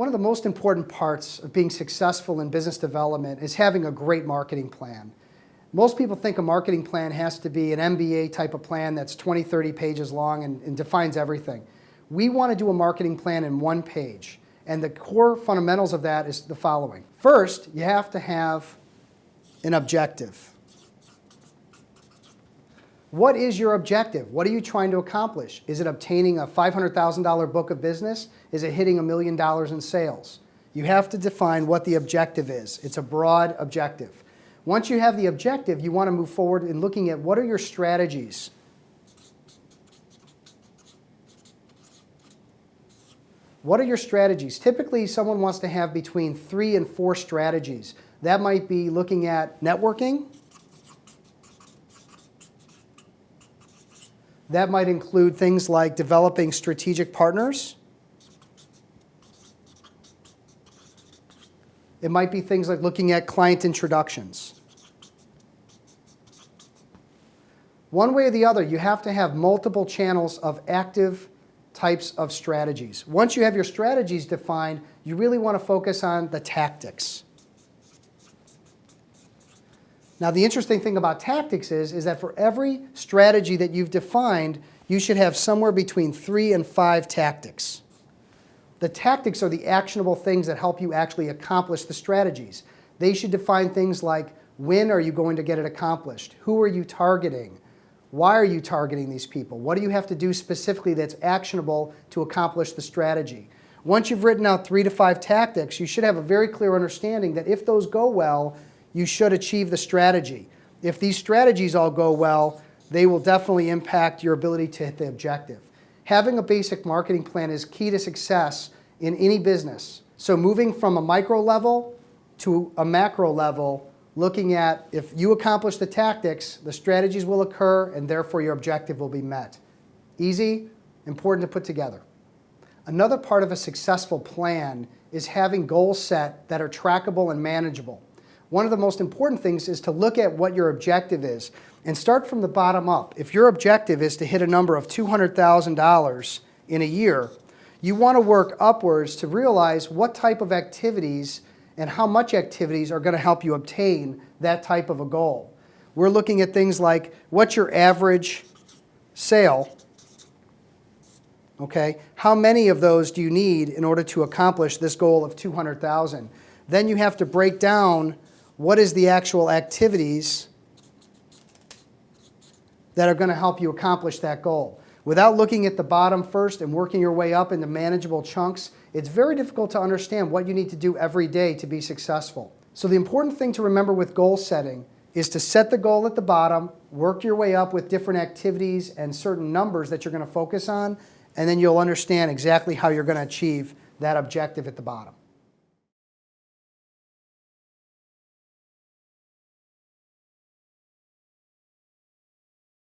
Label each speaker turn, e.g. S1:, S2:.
S1: One of the most important parts of being successful in business development is having a great marketing plan. Most people think a marketing plan has to be an MBA type of plan that's 20, 30 pages long and defines everything. We want to do a marketing plan in one page, and the core fundamentals of that is the following. First, you have to have an objective. What is your objective? What are you trying to accomplish? Is it obtaining a $500,000 book of business? Is it hitting $1 million in sales? You have to define what the objective is. It's a broad objective. Once you have the objective, you want to move forward in looking at what are your strategies. What are your strategies? Typically, someone wants to have between 3 and 4 strategies. That might be looking at networking. That might include things like developing strategic partners. It might be things like looking at client introductions. One way or the other, you have to have multiple channels of active types of strategies. Once you have your strategies defined, you really want to focus on the tactics. Now, the interesting thing about tactics is that for every strategy that you've defined, you should have somewhere between 3 and 5 tactics. The tactics are the actionable things that help you actually accomplish the strategies. They should define things like, when are you going to get it accomplished? Who are you targeting? Why are you targeting these people? What do you have to do specifically that's actionable to accomplish the strategy? Once you've written out 3 to 5 tactics, you should have a very clear understanding that if those go well, you should achieve the strategy. If these strategies all go well, they will definitely impact your ability to hit the objective. Having a basic marketing plan is key to success in any business. So moving from a micro level to a macro level, looking at if you accomplish the tactics, the strategies will occur, and therefore your objective will be met. Easy, important to put together. Another part of a successful plan is having goals set that are trackable and manageable. One of the most important things is to look at what your objective is and start from the bottom up. If your objective is to hit a number of $200,000 in a year, you want to work upwards to realize what type of activities and how much activities are going to help you obtain that type of a goal. We're looking at things like what's your average sale? Okay, how many of those do you need in order to accomplish this goal of $200,000? Then you have to break down what is the actual activities that are going to help you accomplish that goal. Without looking at the bottom first and working your way up into manageable chunks, it's very difficult to understand what you need to do every day to be successful. So the important thing to remember with goal setting is to set the goal at the bottom, work your way up with different activities and certain numbers that you're going to focus on, and then you'll understand exactly how you're going to achieve that objective at the bottom.